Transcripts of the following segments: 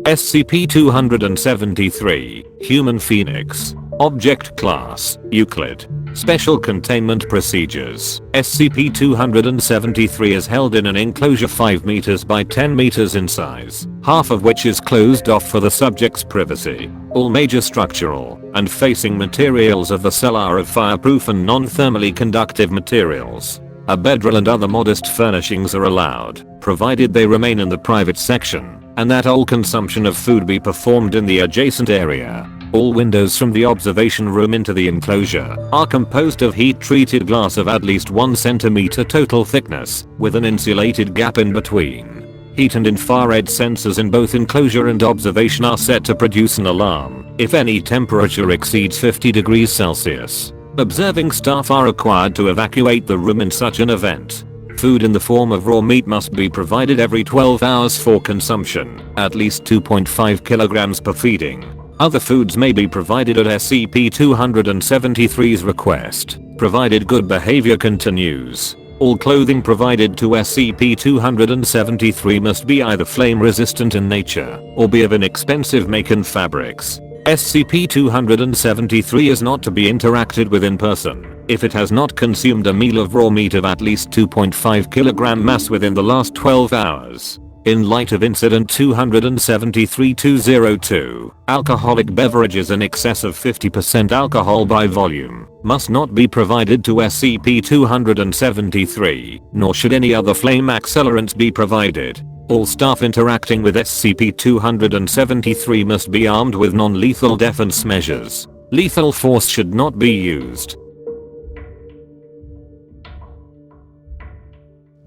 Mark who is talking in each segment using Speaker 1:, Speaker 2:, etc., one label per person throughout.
Speaker 1: SCP-273, Human Phoenix. Object Class, Euclid. Special Containment Procedures. SCP-273 is held in an enclosure 5 meters by 10 meters in size, half of which is closed off for the subject's privacy. All major structural and facing materials of the cell are of fireproof and non-thermally conductive materials. A bedroll and other modest furnishings are allowed, provided they remain in the private section, and that all consumption of food be performed in the adjacent area. All windows from the observation room into the enclosure are composed of heat-treated glass of at least 1 centimeter total thickness, with an insulated gap in between. Heat and infrared sensors in both enclosure and observation are set to produce an alarm if any temperature exceeds 50 degrees Celsius. Observing staff are required to evacuate the room in such an event. Food in the form of raw meat must be provided every 12 hours for consumption, at least 2.5 kilograms per feeding. Other foods may be provided at SCP-273's request, provided good behavior continues. All clothing provided to SCP-273 must be either flame resistant in nature or be of inexpensive make and fabrics. SCP-273 is not to be interacted with in person if it has not consumed a meal of raw meat of at least 2.5 kg mass within the last 12 hours. In light of Incident 273-202, alcoholic beverages in excess of 50% alcohol by volume must not be provided to SCP-273, nor should any other flame accelerants be provided. All staff interacting with SCP-273 must be armed with non-lethal defense measures. Lethal force should not be used.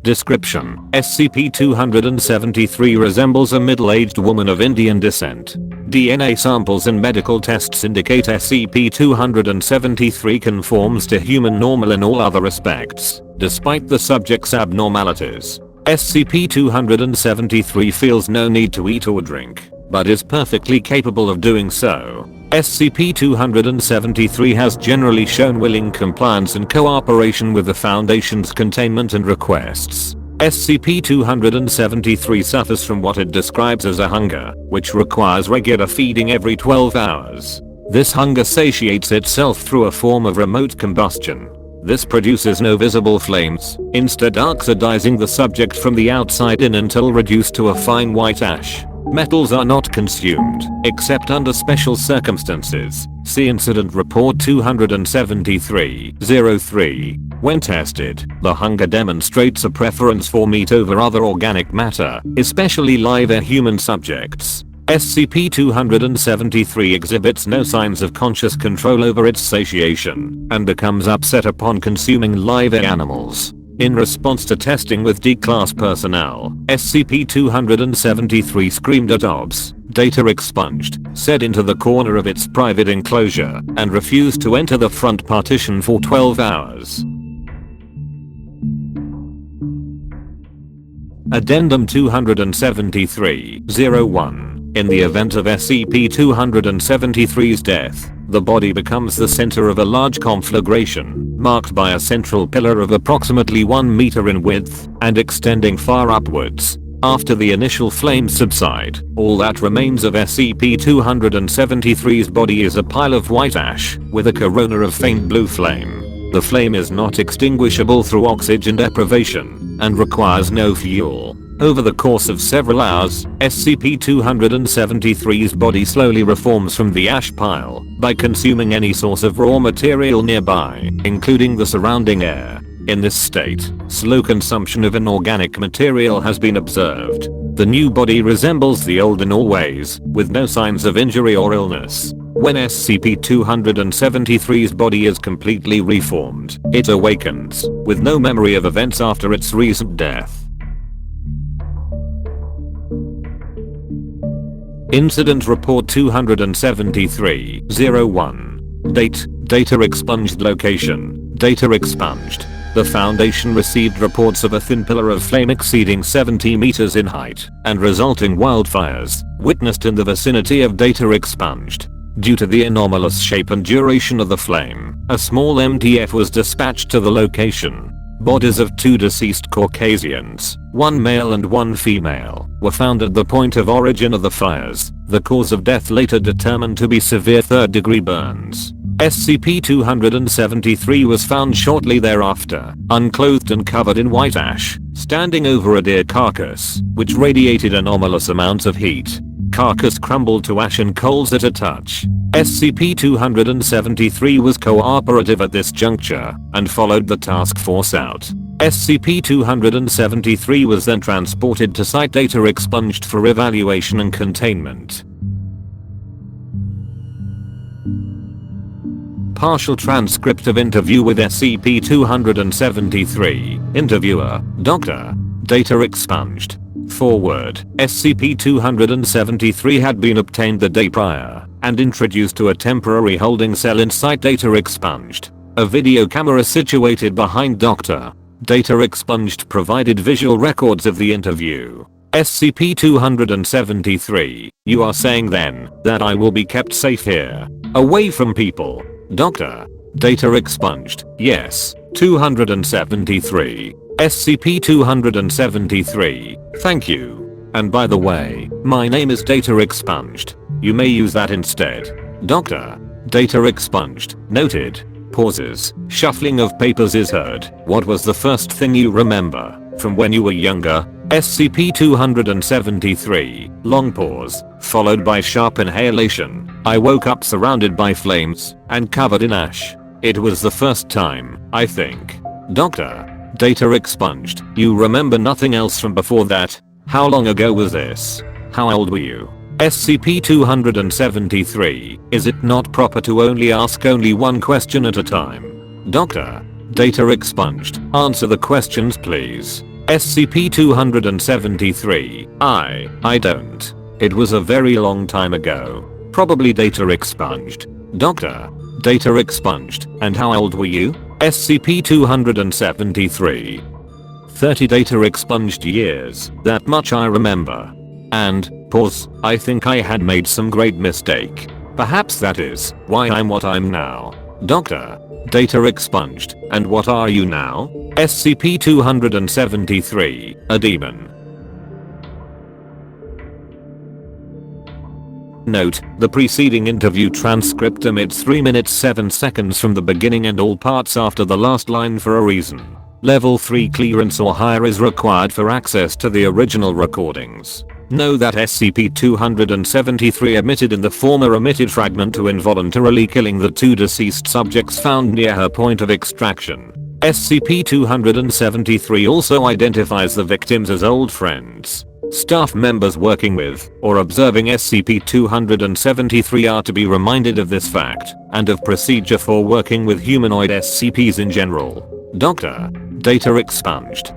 Speaker 1: Description: SCP-273 resembles a middle-aged woman of Indian descent. DNA samples and medical tests indicate SCP-273 conforms to human normal in all other respects, despite the subject's abnormalities. SCP-273 feels no need to eat or drink, but is perfectly capable of doing so. SCP-273 has generally shown willing compliance and cooperation with the Foundation's containment and requests. SCP-273 suffers from what it describes as a hunger, which requires regular feeding every 12 hours. This hunger satiates itself through a form of remote combustion. This produces no visible flames, instead oxidizing the subject from the outside in until reduced to a fine white ash. Metals are not consumed, except under special circumstances. See Incident Report 273-03. When tested, the hunger demonstrates a preference for meat over other organic matter, especially live human subjects. SCP-273 exhibits no signs of conscious control over its satiation, and becomes upset upon consuming live animals. In response to testing with D-Class personnel, SCP-273 screamed at OBS, data expunged, said into the corner of its private enclosure, and refused to enter the front partition for 12 hours. Addendum 273-01. In the event of SCP-273's death, the body becomes the center of a large conflagration, marked by a central pillar of approximately 1 meter in width and extending far upwards. After the initial flames subside, all that remains of SCP-273's body is a pile of white ash with a corona of faint blue flame. The flame is not extinguishable through oxygen deprivation and requires no fuel. Over the course of several hours, SCP-273's body slowly reforms from the ash pile by consuming any source of raw material nearby, including the surrounding air. In this state, slow consumption of inorganic material has been observed. The new body resembles the old in all ways, with no signs of injury or illness. When SCP-273's body is completely reformed, it awakens, with no memory of events after its recent death. Incident Report 273-01. Date: data expunged. Location: data expunged. The Foundation received reports of a thin pillar of flame exceeding 70 meters in height and resulting wildfires witnessed in the vicinity of data expunged. Due to the anomalous shape and duration of the flame, a small MTF was dispatched to the location. Bodies of 2 deceased Caucasians, 1 male and 1 female, were found at the point of origin of the fires, the cause of death later determined to be severe 3rd-degree burns. SCP-273 was found shortly thereafter, unclothed and covered in white ash, standing over a deer carcass, which radiated anomalous amounts of heat. Carcass crumbled to ash and coals at a touch. SCP-273 was cooperative at this juncture, and followed the task force out. SCP-273 was then transported to site data expunged for evaluation and containment. Partial transcript of interview with SCP-273. Interviewer, Dr. Data expunged. Forward, SCP-273 had been obtained the day prior, and introduced to a temporary holding cell in site data expunged. A video camera situated behind Dr. Data expunged provided visual records of the interview. SCP-273, you are saying then, that I will be kept safe here, away from people? Dr. Data expunged, yes. 273. SCP-273, thank you. And by the way, my name is Data expunged. You may use that instead. Dr. Data expunged, noted. Pauses. Shuffling of papers is heard. What was the first thing you remember from when you were younger? SCP-273, long pause, followed by sharp inhalation. I woke up surrounded by flames and covered in ash. It was the first time, I think. Dr. Data expunged, you remember nothing else from before that? How long ago was this? How old were you? SCP-273, is it not proper to only ask one question at a time? Dr. Data expunged, answer the questions please. SCP-273, I don't. It was a very long time ago. Probably data expunged. Dr. Data expunged, and how old were you? SCP-273. 30 data expunged years, that much I remember. And, pause, I think I had made some great mistake. Perhaps that is why I'm what I'm now. Dr. Data expunged, and what are you now? SCP-273, a demon. Note, the preceding interview transcript omits 3 minutes 7 seconds from the beginning and all parts after the last line for a reason. Level 3 clearance or higher is required for access to the original recordings. Know that SCP-273 omitted in the former omitted fragment to involuntarily killing the 2 deceased subjects found near her point of extraction. SCP-273 also identifies the victims as old friends. Staff members working with or observing SCP-273 are to be reminded of this fact and of procedure for working with humanoid SCPs in general. Dr. Data expunged.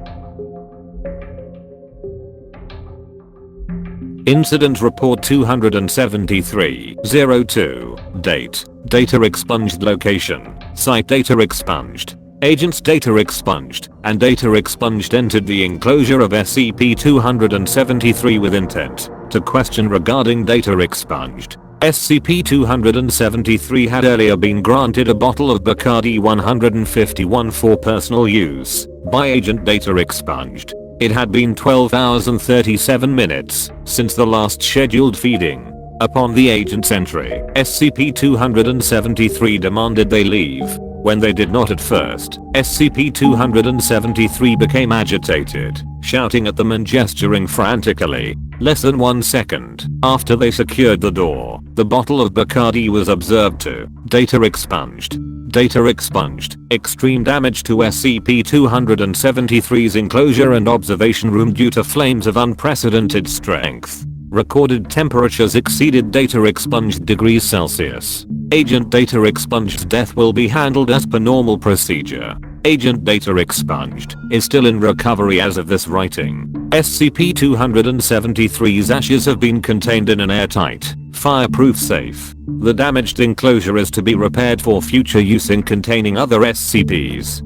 Speaker 1: Incident Report 273-02, date, data expunged location, site data expunged. Agents data expunged and data expunged entered the enclosure of SCP-273 with intent to question regarding data expunged. SCP-273 had earlier been granted a bottle of Bacardi 151 for personal use by Agent Data expunged. It had been 12 hours and 37 minutes since the last scheduled feeding. Upon the agent's entry, SCP-273 demanded they leave. When they did not at first, SCP-273 became agitated, shouting at them and gesturing frantically. Less than 1 second after they secured the door, the bottle of Bacardi was observed to data expunged. Data expunged. Extreme damage to SCP-273's enclosure and observation room due to flames of unprecedented strength. Recorded temperatures exceeded data expunged degrees Celsius. Agent Data expunged's death will be handled as per normal procedure. Agent Data expunged is still in recovery as of this writing. SCP-273's ashes have been contained in an airtight, fireproof safe. The damaged enclosure is to be repaired for future use in containing other SCPs.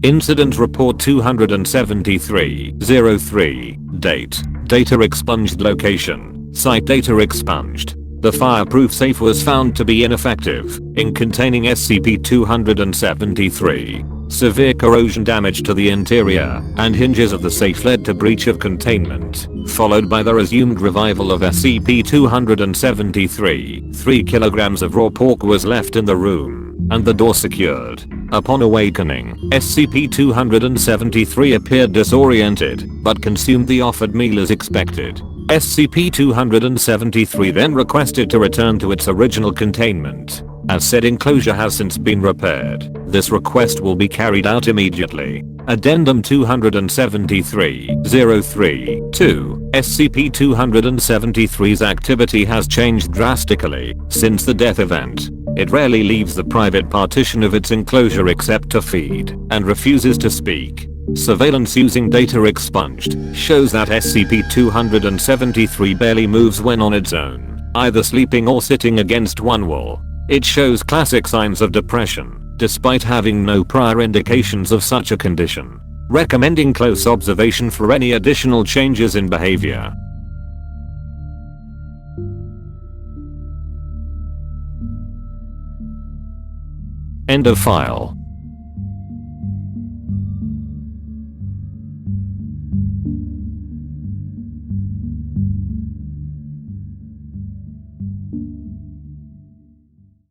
Speaker 1: Incident Report 273-03, date, data expunged location, site data expunged. The fireproof safe was found to be ineffective in containing SCP-273. Severe corrosion damage to the interior and hinges of the safe led to breach of containment, followed by the resumed revival of SCP-273. 3 kilograms of raw pork was left in the room, and the door secured. Upon awakening, SCP-273 appeared disoriented, but consumed the offered meal as expected. SCP-273 then requested to return to its original containment. As said enclosure has since been repaired, this request will be carried out immediately. Addendum 273-03-2 SCP-273's activity has changed drastically since the death event. It rarely leaves the private partition of its enclosure except to feed, and refuses to speak. Surveillance using data expunged shows that SCP-273 barely moves when on its own, either sleeping or sitting against one wall. It shows classic signs of depression, despite having no prior indications of such a condition. Recommending close observation for any additional changes in behavior. End of file.